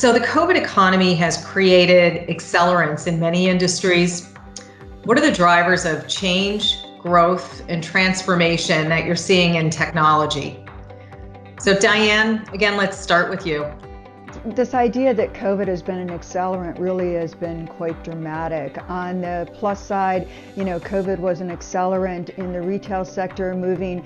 So the COVID economy has created accelerants in many industries. What are the drivers of change, growth, and transformation that you're seeing in technology? So Diane, again, let's start with you. This idea that COVID has been an accelerant really has been quite dramatic. On the plus side, COVID was an accelerant in the retail sector, moving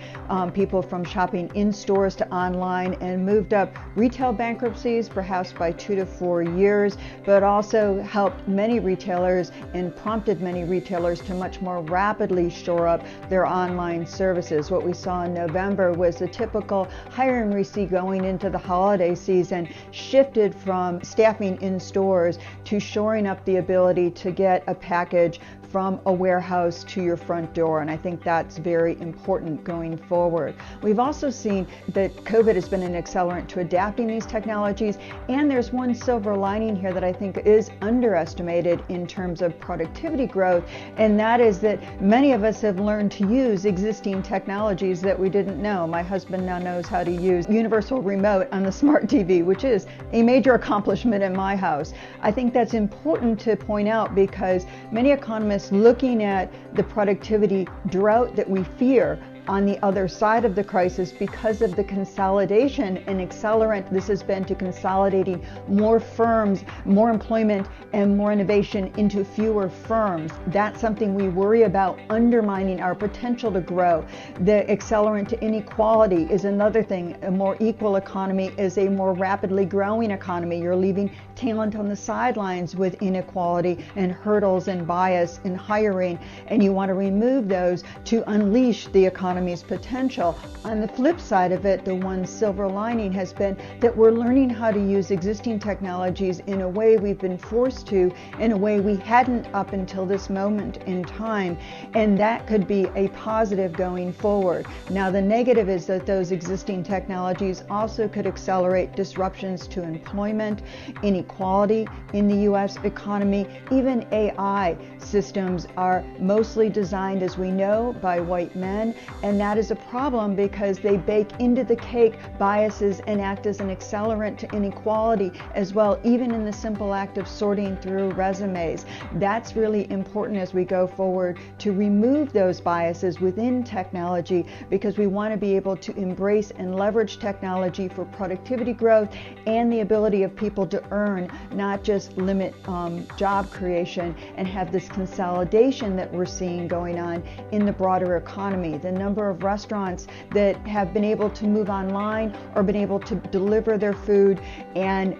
people from shopping in stores to online, and moved up retail bankruptcies perhaps by 2 to 4 years, but also helped many retailers and prompted many retailers to much more rapidly shore up their online services. What we saw in November was the typical hiring we see going into the holiday season shifted from staffing in stores to shoring up the ability to get a package from a warehouse to your front door. And I think that's very important going forward. We've also seen that COVID has been an accelerant to adapting these technologies. And there's one silver lining here that I think is underestimated in terms of productivity growth. And that is that many of us have learned to use existing technologies that we didn't know. My husband now knows how to use universal remote on the smart TV, which is a major accomplishment in my house. I think that's important to point out because many economists looking at the productivity drought that we fear on the other side of the crisis because of the consolidation and accelerant this has been to consolidating more firms, more employment, and more innovation into fewer firms. That's something we worry about undermining our potential to grow. The accelerant to inequality is another thing. A more equal economy is a more rapidly growing economy. You're leaving talent on the sidelines with inequality and hurdles and bias in hiring, and you want to remove those to unleash the economy's potential. On the flip side of it, the one silver lining has been that we're learning how to use existing technologies in a way we've been forced to, in a way we hadn't up until this moment in time, and that could be a positive going forward. Now, the negative is that those existing technologies also could accelerate disruptions to employment, inequality in the U.S. economy. Even AI systems are mostly designed, as we know, by white men, and that is a problem because they bake into the cake biases and act as an accelerant to inequality as well, even in the simple act of sorting through resumes. That's really important as we go forward to remove those biases within technology, because we want to be able to embrace and leverage technology for productivity growth and the ability of people to earn, not just limit job creation and have this consolidation that we're seeing going on in the broader economy. The number of restaurants that have been able to move online or been able to deliver their food and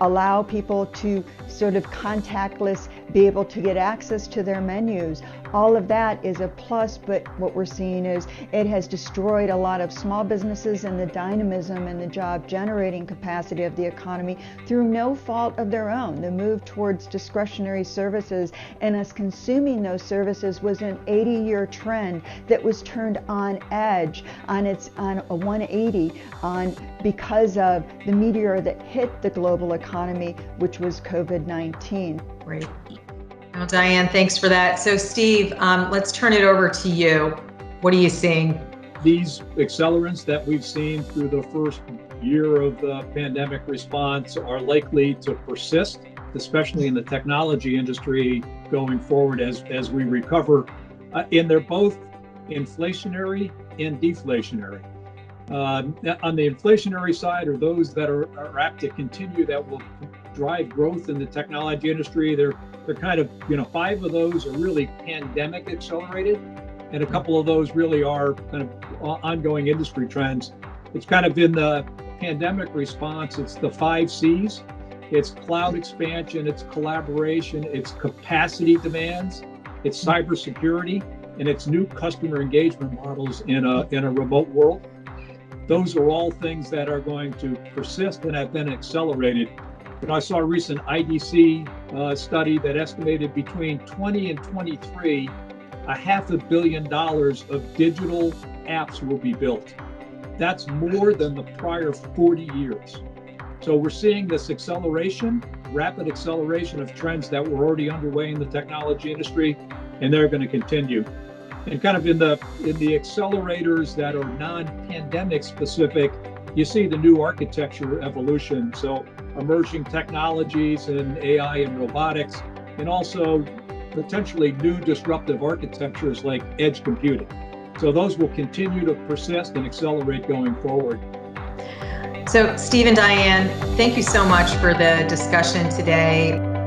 allow people to sort of contactless be able to get access to their menus. All of that is a plus, but what we're seeing is it has destroyed a lot of small businesses and the dynamism and the job generating capacity of the economy through no fault of their own. The move towards discretionary services and us consuming those services was an 80-year trend that was turned on edge on a 180 because of the meteor that hit the global economy, which was COVID-19. Great. Well, Diane, thanks for that. So Steve, let's turn it over to you. What are you seeing? These accelerants that we've seen through the first year of the pandemic response are likely to persist, especially in the technology industry going forward as we recover. And they're both inflationary and deflationary. On the inflationary side are those that are apt to continue that will drive growth in the technology industry. They're kind of, 5 of those are really pandemic accelerated, and a couple of those really are kind of ongoing industry trends. It's kind of in the pandemic response, it's the 5 C's. It's cloud expansion, it's collaboration, it's capacity demands, it's cybersecurity, and it's new customer engagement models in a remote world. Those are all things that are going to persist and have been accelerated. I saw a recent IDC study that estimated between 20 and 23, $500 million of digital apps will be built. That's more than the prior 40 years. So we're seeing this acceleration, rapid acceleration of trends that were already underway in the technology industry, and they're going to continue. And kind of in the accelerators that are non-pandemic specific, you see the new architecture evolution. So emerging technologies in AI and robotics, and also potentially new disruptive architectures like edge computing. So those will continue to persist and accelerate going forward. So Steve and Diane, thank you so much for the discussion today.